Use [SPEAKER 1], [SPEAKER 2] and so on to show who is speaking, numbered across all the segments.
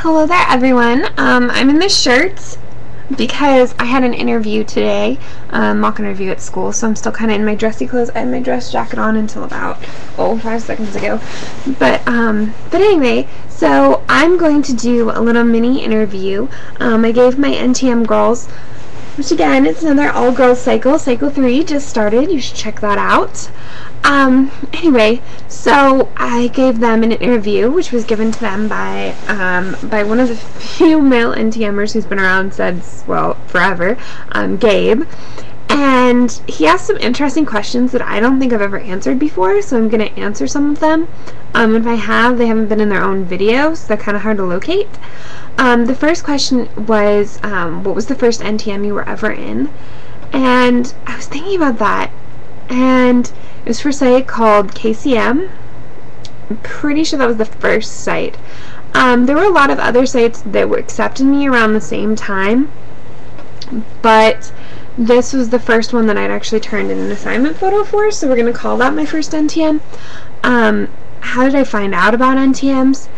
[SPEAKER 1] Hello there, everyone. I'm in this shirt because I had an interview today, mock interview at school, so I'm still kind of in my dressy clothes. I had my dress jacket on until about 5 seconds ago. But anyway, so I'm going to do a little mini interview. I gave my NTM girls, which again, it's another all-girls cycle. Cycle 3 just started. You should check that out. Anyway, so I gave them an interview, which was given to them by one of the few male NTMers who's been around since, well, forever, Gabe. And he asked some interesting questions that I don't think I've ever answered before, so I'm going to answer some of them. If I have, they haven't been in their own videos, so they're kind of hard to locate. The first question was, what was the first NTM you were ever in? And I was thinking about that, and it was for a site called KCM. I'm pretty sure that was the first site. There were a lot of other sites that were accepting me around the same time, but this was the first one that I'd actually turned in an assignment photo for, so we're going to call that my first NTM. How did I find out about NTMs?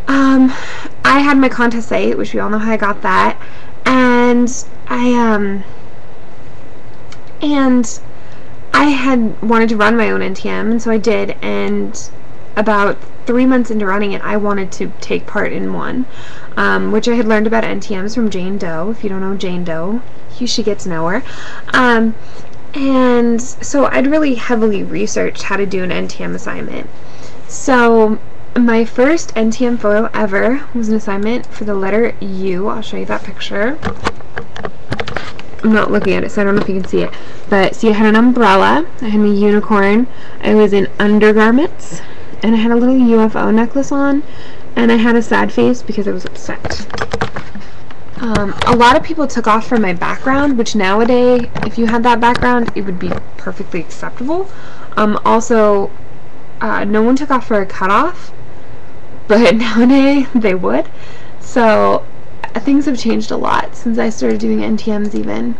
[SPEAKER 1] I had my contest site, which we all know how I got that, and I had wanted to run my own NTM, and so I did, and about 3 months into running it, I wanted to take part in one, which I had learned about NTMs from Jane Doe. If you don't know Jane Doe, you should get to know her. And so I'd really heavily researched how to do an NTM assignment. So my first NTM photo ever was an assignment for the letter U. I'll show you that picture. I'm not looking at it, so I don't know if you can see it. But see, I had an umbrella, I had my unicorn, I was in undergarments, and I had a little UFO necklace on, and I had a sad face because I was upset. A lot of people took off from my background, which nowadays, if you had that background, it would be perfectly acceptable. Also, no one took off for a cutoff, but nowadays they would. So things have changed a lot since I started doing NTMs even.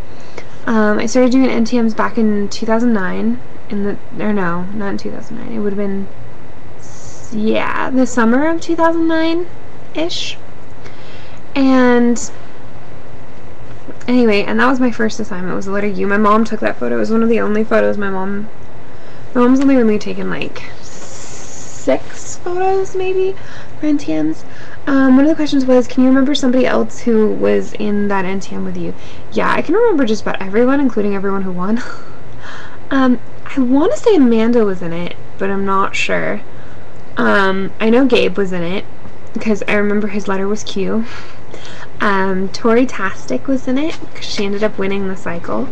[SPEAKER 1] I started doing NTMs back in 2009, no, not in 2009, it would have been, yeah, the summer of 2009-ish. And anyway, and that was my first assignment, was the letter U. My mom took that photo. It was one of the only photos my mom's only really taken like 6 photos maybe for NTMs. One of the questions was, can you remember somebody else who was in that NTM with you? Yeah, I can remember just about everyone, including everyone who won. I want to say Amanda was in it, but I'm not sure. I know Gabe was in it, because I remember his letter was Q. Tori Tastic was in it, because she ended up winning the cycle.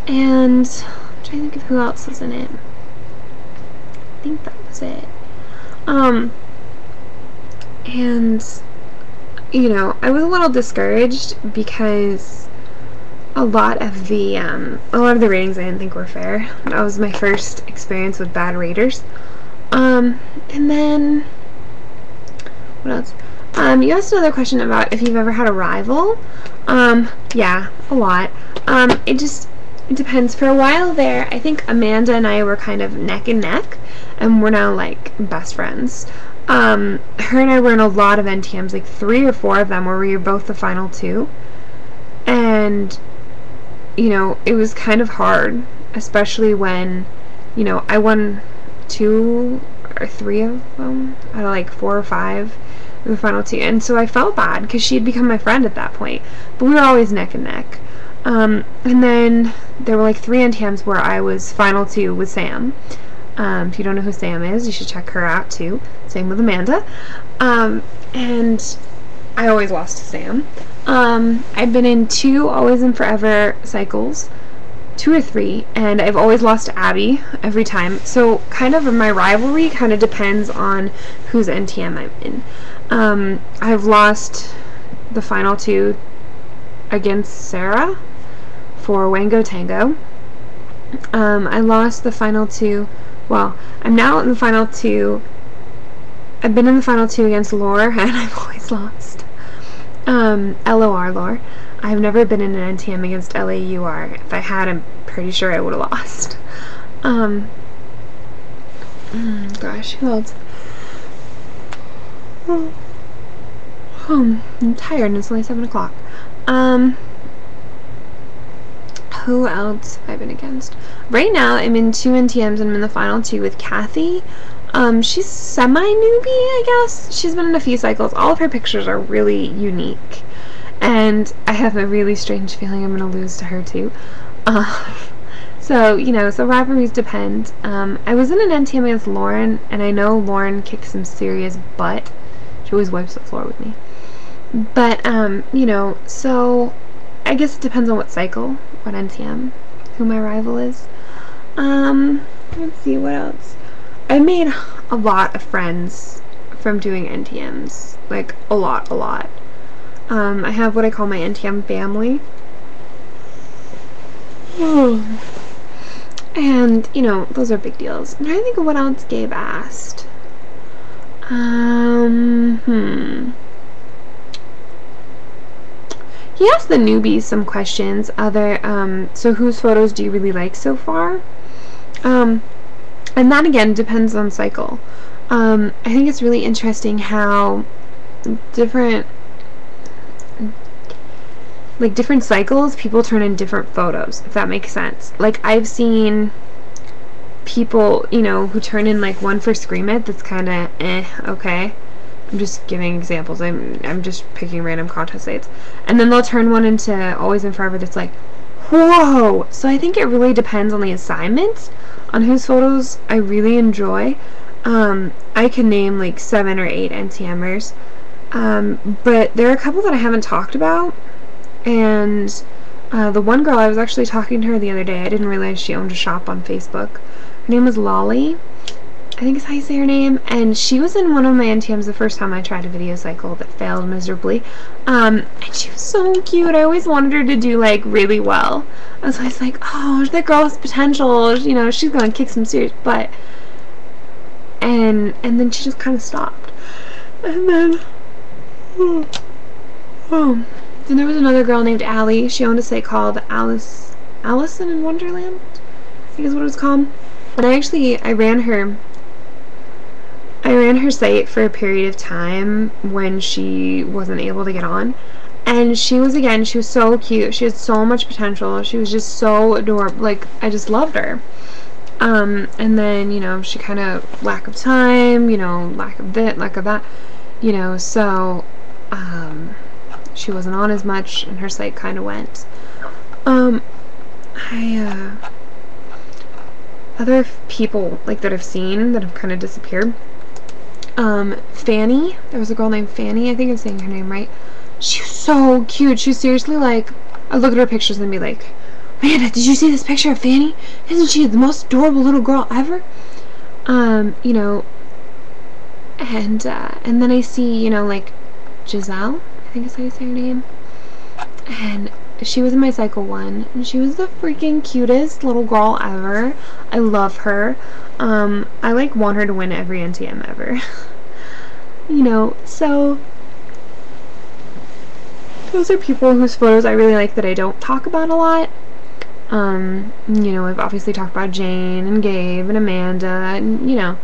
[SPEAKER 1] And I'm trying to think of who else was in it. I think that was it. And, you know, I was a little discouraged because a lot of the ratings I didn't think were fair. That was my first experience with bad raters. And then, what else? You asked another question about if you've ever had a rival. Yeah, a lot. It depends. For a while there, I think Amanda and I were kind of neck and neck, and we're now like best friends. Her and I were in a lot of NTMs, like 3 or 4 of them, where we were both the final 2. And, you know, it was kind of hard, especially when, you know, I won 2 or 3 of them out of like 4 or 5 in the final 2. And so I felt bad because she had become my friend at that point. But we were always neck and neck. And then there were like 3 NTMs where I was final 2 with Sam. If you don't know who Sam is, you should check her out too. Same with Amanda. And I always lost to Sam. I've been in 2 Always and Forever cycles, 2 or 3, and I've always lost to Abby every time. So kind of my rivalry kind of depends on whose NTM I'm in. I've lost the final 2 against Sarah for Wango Tango. I lost the final 2. Well, I'm now in the final 2. I've been in the final 2 against Lore, and I've always lost. LOR, Lore. I've never been in an NTM against LAUR. If I had, I'm pretty sure I would have lost. Gosh, who else? Oh, I'm tired and it's only 7 o'clock. Who else have I been against? Right now, I'm in 2 NTMs and I'm in the final 2 with Kathy. She's semi-newbie, I guess. She's been in a few cycles. All of her pictures are really unique. And I have a really strange feeling I'm going to lose to her, too. So, you know, so rivalries depend. I was in an NTM against Lauren, and I know Lauren kicks some serious butt. She always wipes the floor with me. But, you know, so I guess it depends on what cycle, what NTM, who my rival is. Let's see, what else? I made a lot of friends from doing NTMs. Like, a lot. I have what I call my NTM family. And, you know, those are big deals. I'm trying to think of what else Gabe asked. He asked the newbies some questions. So whose photos do you really like so far? And that again depends on cycle. I think it's really interesting how different cycles, people turn in different photos, if that makes sense. Like, I've seen people, you know, who turn in like one for Scream It that's kind of okay. I'm just giving examples. I'm just picking random contest sites, and then they'll turn one into Always and Forever that's like, whoa. So I think it really depends on the assignment, on whose photos I really enjoy. I can name like 7 or 8 NTMers, but there are a couple that I haven't talked about. And the one girl, I was actually talking to her the other day. I didn't realize she owned a shop on Facebook. Her name was Lolly, I think is how you say her name, and she was in one of my NTMs the first time I tried a video cycle that failed miserably. And she was so cute. I always wanted her to do like really well. I was always like, oh, that girl has potential, you know, she's gonna kick some serious butt. And then she just kind of stopped. And then then there was another girl named Allie. She owned a site called Allison in Wonderland, I think is what it was called. And I ran her site for a period of time when she wasn't able to get on. And she was so cute. She had so much potential. She was just so adorable. Like, I just loved her. And then, you know, she kind of, lack of time, you know, lack of this, lack of that, you know, so, she wasn't on as much, and her site kind of went. Other people, like, that I've seen that have kind of disappeared. Fanny, there was a girl named Fanny, I think I'm saying her name right. She was so cute. She was seriously like, I'd look at her pictures and be like, Amanda, did you see this picture of Fanny? Isn't she the most adorable little girl ever? You know, and then I see, you know, like, Giselle, I think is how you say her name, and she was in my cycle 1, and she was the freaking cutest little girl ever. I love her. I like want her to win every NTM ever. You know, so those are people whose photos I really like that I don't talk about a lot. You know, I've obviously talked about Jane and Gabe and Amanda, and, you know,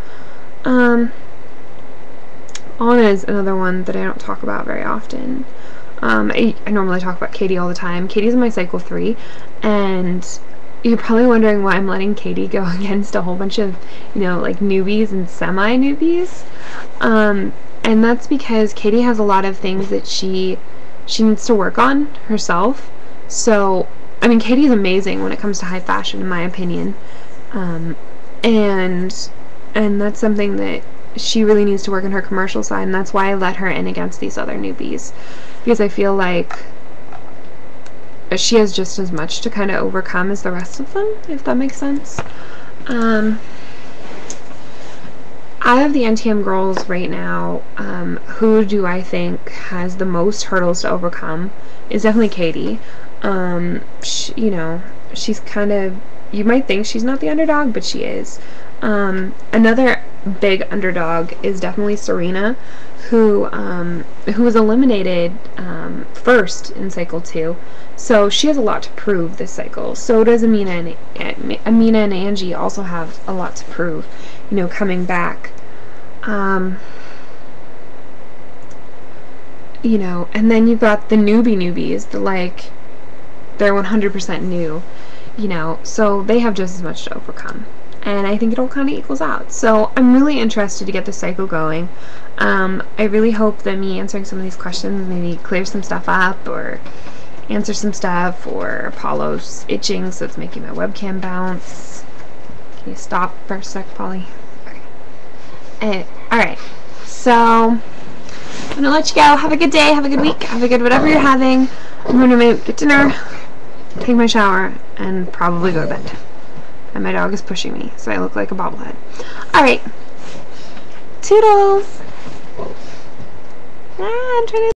[SPEAKER 1] Anna is another one that I don't talk about very often. I normally talk about Katie all the time. Katie's in my cycle 3, and you're probably wondering why I'm letting Katie go against a whole bunch of, you know, like, newbies and semi-newbies. And that's because Katie has a lot of things that she needs to work on herself. So, I mean, Katie's amazing when it comes to high fashion, in my opinion. And that's something that she really needs to work on her commercial side, and that's why I let her in against these other newbies, because I feel like she has just as much to kind of overcome as the rest of them, if that makes sense. Out of the NTM girls right now, who do I think has the most hurdles to overcome is definitely Katie. You know, she's kind of, you might think she's not the underdog, but she is. Another big underdog is definitely Serena, who was eliminated first in cycle 2, so she has a lot to prove this cycle. So does Amina and Angie also have a lot to prove, you know, coming back. you know, and then you've got the newbies, the like, they're 100% new, you know, so they have just as much to overcome. And I think it all kind of equals out. So I'm really interested to get this cycle going. I really hope that me answering some of these questions maybe clears some stuff up, or answer some stuff, or Apollo's itching so it's making my webcam bounce. Can you stop for a sec, Polly? Okay. Alright, so I'm gonna let you go. Have a good day, have a good week, have a good whatever you're having. I'm gonna make dinner, take my shower, and probably go to bed. And my dog is pushing me, so I look like a bobblehead. Alright. Toodles! I'm trying to